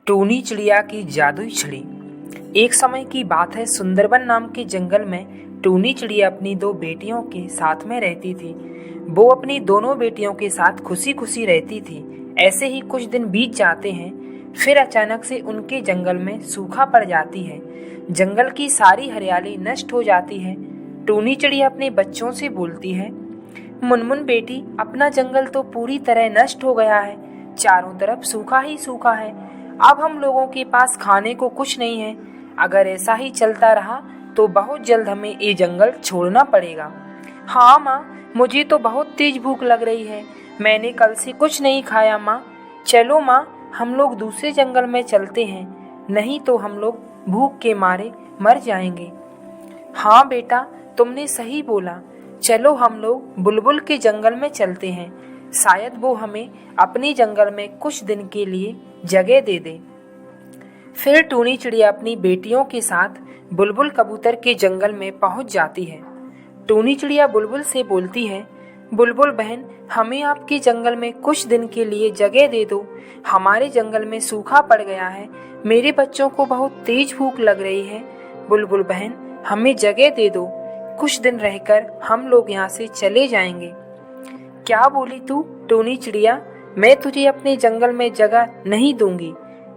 टूनी चिड़िया की जादुई छड़ी। एक समय की बात है, सुंदरबन नाम के जंगल में टूनी चिड़िया अपनी दो बेटियों के साथ में रहती थी। वो अपनी दोनों बेटियों के साथ खुशी खुशी रहती थी। ऐसे ही कुछ दिन बीत जाते हैं। फिर अचानक से उनके जंगल में सूखा पड़ जाती है। जंगल की सारी हरियाली नष्ट हो जाती है। टूनी चिड़िया अपने बच्चों से बोलती है, मुनमुन बेटी, अपना जंगल तो पूरी तरह नष्ट हो गया है। चारों तरफ सूखा ही सूखा है। अब हम लोगों के पास खाने को कुछ नहीं है। अगर ऐसा ही चलता रहा तो बहुत जल्द हमें ये जंगल छोड़ना पड़ेगा। हाँ माँ, मुझे तो बहुत तेज भूख लग रही है। मैंने कल से कुछ नहीं खाया माँ। चलो माँ, हम लोग दूसरे जंगल में चलते हैं, नहीं तो हम लोग भूख के मारे मर जाएंगे। हाँ बेटा, तुमने सही बोला। चलो हम लोग बुलबुल के जंगल में चलते हैं। शायद वो हमें अपने जंगल में कुछ दिन के लिए जगह दे दे। फिर टूनी चिड़िया अपनी बेटियों के साथ बुलबुल कबूतर के जंगल में पहुंच जाती है। टूनी चिड़िया बुलबुल से बोलती है, बुलबुल बहन, हमें आपके जंगल में कुछ दिन के लिए जगह दे दो। हमारे जंगल में सूखा पड़ गया है। मेरे बच्चों को बहुत तेज भूख लग रही है। बुलबुल बहन, हमें जगह दे दो। कुछ दिन रहकर हम लोग यहाँ से चले जाएंगे। क्या बोली तू टूनी चिड़िया? मैं तुझे अपने जंगल में जगह नहीं दूंगी।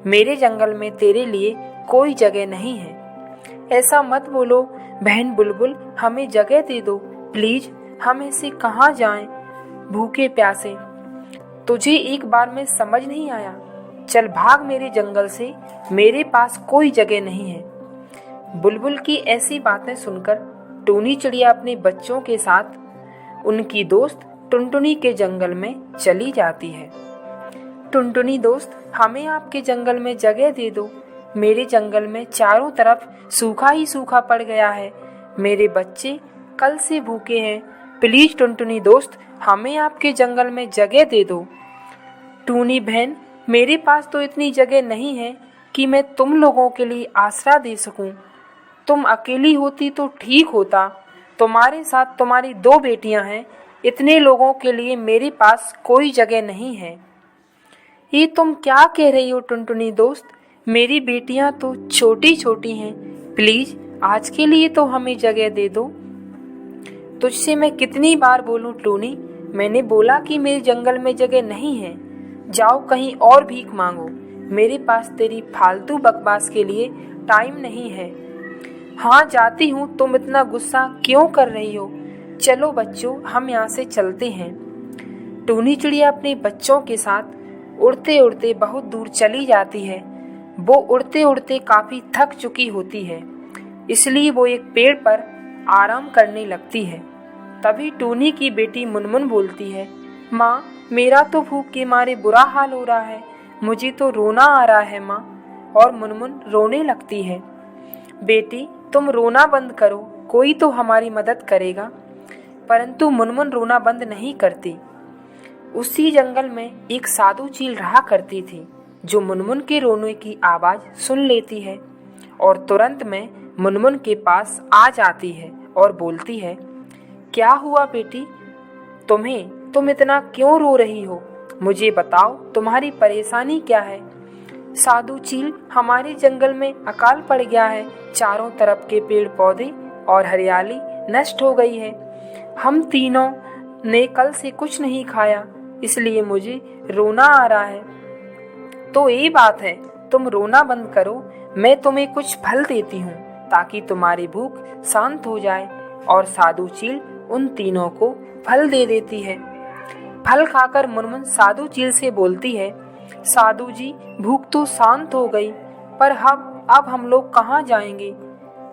मेरे जंगल में तेरे लिए कोई जगह नहीं है। ऐसा मत बोलो बहन बुलबुल, हमें जगह दे दो प्लीज। हम ऐसे कहाँ जाएं भूखे प्यासे? तुझे एक बार में समझ नहीं आया? चल भाग मेरे जंगल से, मेरे पास कोई जगह नहीं है। बुलबुल की ऐसी बातें सुनकर टूनी चिड़िया अपने बच्चों के साथ उनकी दोस्त टुनटुनी के जंगल में चली जाती है। टुनटुनी दोस्त, हमें आपके जंगल में जगह दे दो। मेरे जंगल में चारों तरफ सूखा ही सूखा पड़ गया है। मेरे बच्चे कल से भूखे हैं। प्लीज टुनटुनी दोस्त, हमें आपके जंगल में जगह दे दो। टूनी बहन, मेरे पास तो इतनी जगह नहीं है कि मैं तुम लोगों के लिए आसरा दे सकूं। तुम अकेली होती तो ठीक होता। तुम्हारे साथ तुम्हारी दो बेटियां हैं। इतने लोगों के लिए मेरे पास कोई जगह नहीं है। ये तुम क्या कह रही हो टुनटुनी दोस्त? मेरी बेटियां तो छोटी छोटी हैं। प्लीज आज के लिए तो हमें जगह दे दो। तुझसे मैं कितनी बार बोलूं टूनी? मैंने बोला कि मेरे जंगल में जगह नहीं है। जाओ कहीं और भीख मांगो। मेरे पास तेरी फालतू बकवास के लिए टाइम नहीं है। हाँ जाती हूँ, तुम इतना गुस्सा क्यों कर रही हो? चलो बच्चों, हम यहाँ से चलते हैं। टूनी चिड़िया अपने बच्चों के साथ उड़ते उड़ते बहुत दूर चली जाती है। वो उड़ते उड़ते काफी थक चुकी होती है, इसलिए वो एक पेड़ पर आराम करने लगती है। तभी टूनी की बेटी मुनमुन बोलती है, माँ, मेरा तो भूख के मारे बुरा हाल हो रहा है। मुझे तो रोना आ रहा है माँ। और मुनमुन रोने लगती है। बेटी, तुम रोना बंद करो, कोई तो हमारी मदद करेगा। परंतु मुनमुन रोना बंद नहीं करती। उसी जंगल में एक साधु चील रहा करती थी, जो मुनमुन के रोने की आवाज सुन लेती है और तुरंत में मुनमुन के पास आ जाती है और बोलती है, क्या हुआ बेटी? तुम इतना क्यों रो रही हो? मुझे बताओ, तुम्हारी परेशानी क्या है? साधु चील, हमारे जंगल में अकाल पड़ गया है। चारों तरफ के पेड़ पौधे और हरियाली नष्ट हो गई है। हम तीनों ने कल से कुछ नहीं खाया, इसलिए मुझे रोना आ रहा है। तो ये बात है, तुम रोना बंद करो। मैं तुम्हें कुछ फल देती हूँ ताकि तुम्हारी भूख शांत हो जाए। और साधु चील उन तीनों को फल दे देती है। फल खाकर मुनमुन साधु चील से बोलती है, साधु जी, भूख तो शांत हो गई, पर अब हम लोग कहाँ जाएंगे?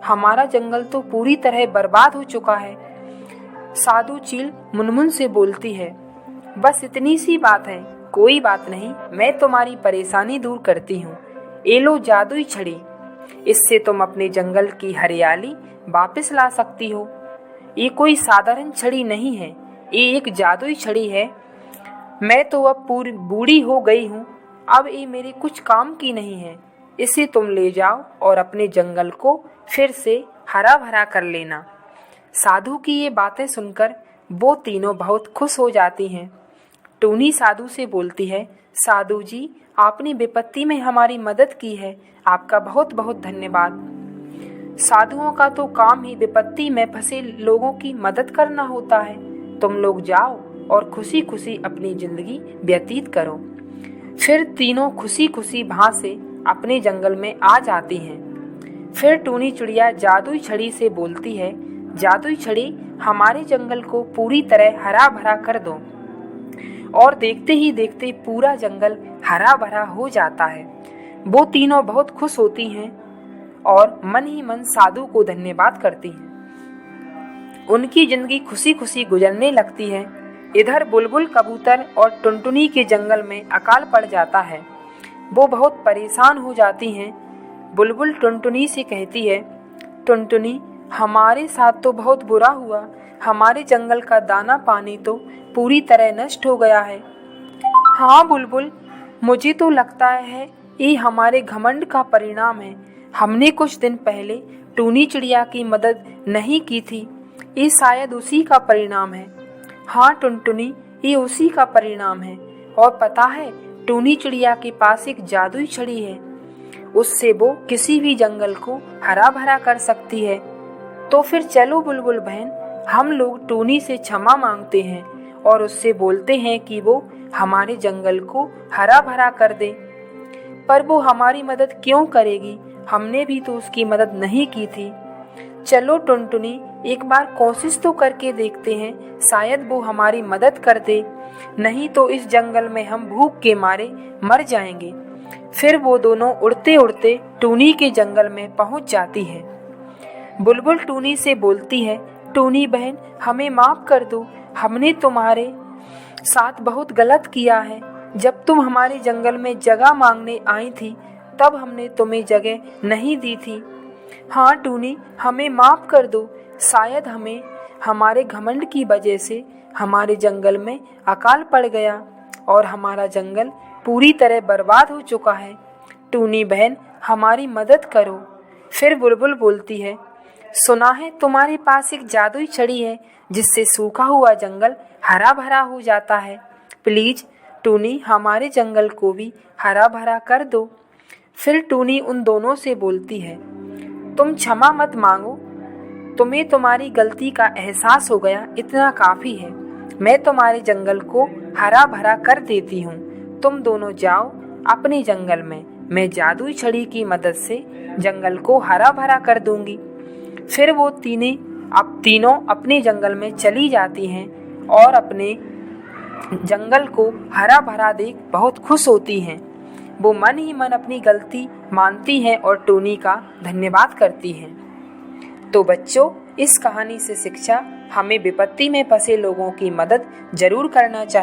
हमारा जंगल तो पूरी तरह बर्बाद हो चुका है। साधु चील मुनमुन से बोलती है, बस इतनी सी बात है, कोई बात नहीं, मैं तुम्हारी परेशानी दूर करती हूँ। ये लो जादुई छड़ी, इससे तुम अपने जंगल की हरियाली वापस ला सकती हो। ये कोई साधारण छड़ी नहीं है, ये एक जादुई छड़ी है। मैं तो अब पूरी बूढ़ी हो गई हूँ, अब ये मेरे कुछ काम की नहीं है। इसे तुम ले जाओ और अपने जंगल को फिर से हरा भरा कर लेना। साधु की ये बातें सुनकर वो तीनों बहुत खुश हो जाती हैं। टूनी साधु से बोलती है, साधु जी, आपने विपत्ति में हमारी मदद की है, आपका बहुत बहुत धन्यवाद। साधुओं का तो काम ही विपत्ति में फंसे लोगों की मदद करना होता है। तुम लोग जाओ और खुशी खुशी अपनी जिंदगी व्यतीत करो। फिर तीनों खुशी खुशी वहां से अपने जंगल में आ जाती हैं। फिर टूनी चिड़िया जादुई छड़ी से बोलती है, जादुई छड़ी, हमारे जंगल को पूरी तरह हरा भरा कर दो। और देखते ही देखते पूरा जंगल हरा भरा हो जाता है। वो तीनों बहुत खुश होती हैं और मन ही मन साधु को धन्यवाद करती हैं। उनकी जिंदगी खुशी खुशी गुजरने लगती है। इधर बुलबुल, कबूतर और टुनटुनी के जंगल में अकाल पड़ जाता है। वो बहुत परेशान हो जाती हैं। बुलबुल टुनटुनी से कहती है, टुनटुनी, हमारे साथ तो बहुत बुरा हुआ। हमारे जंगल का दाना पानी तो पूरी तरह नष्ट हो गया है। हाँ बुलबुल, मुझे तो लगता है ये हमारे घमंड का परिणाम है। हमने कुछ दिन पहले टूनी चिड़िया की मदद नहीं की थी। ये शायद उसी का परिणाम है। हाँ टुनटुनी, ये उसी का परिणाम है। और पता है, टूनी चिड़िया के पास एक जादुई छड़ी है। उससे वो किसी भी जंगल को हरा भरा कर सकती है। तो फिर चलो बुलबुल बहन, हम लोग टूनी से क्षमा मांगते हैं और उससे बोलते हैं कि वो हमारे जंगल को हरा भरा कर दे। पर वो हमारी मदद क्यों करेगी? हमने भी तो उसकी मदद नहीं की थी। चलो टुनटुनी, एक बार कोशिश तो करके देखते हैं, शायद वो हमारी मदद कर दे। नहीं तो इस जंगल में हम भूख के मारे मर जाएंगे। फिर वो दोनों उड़ते उड़ते टूनी के जंगल में पहुंच जाती है। बुलबुल टूनी से बोलती है, टूनी बहन, हमें माफ कर दो। हमने तुम्हारे साथ बहुत गलत किया है। जब तुम हमारे जंगल में जगह मांगने आई थी, तब हमने तुम्हें जगह नहीं दी थी। हाँ टूनी, हमें माफ कर दो। शायद हमें हमारे घमंड की वजह से हमारे जंगल में अकाल पड़ गया और हमारा जंगल पूरी तरह बर्बाद हो चुका है। टूनी बहन, हमारी मदद करो। फिर बुलबुल बोलती है, सुना है तुम्हारे पास एक जादुई छड़ी है जिससे सूखा हुआ जंगल हरा भरा हो जाता है। प्लीज टूनी, हमारे जंगल को भी हरा भरा कर दो। फिर टूनी उन दोनों से बोलती है, तुम क्षमा मत मांगो। तुम्हें तुम्हारी गलती का एहसास हो गया, इतना काफ़ी है। मैं तुम्हारे जंगल को हरा भरा कर देती हूँ। तुम दोनों जाओ अपने जंगल में। मैं जादुई छड़ी की मदद से जंगल को हरा भरा कर दूंगी। फिर वो तीनों अपने जंगल में चली जाती हैं और अपने जंगल को हरा भरा देख बहुत खुश होती हैं। वो मन ही मन अपनी गलती मानती हैं और टूनी का धन्यवाद करती हैं। तो बच्चों, इस कहानी से शिक्षा, हमें विपत्ति में फंसे लोगों की मदद जरूर करना चाहिए।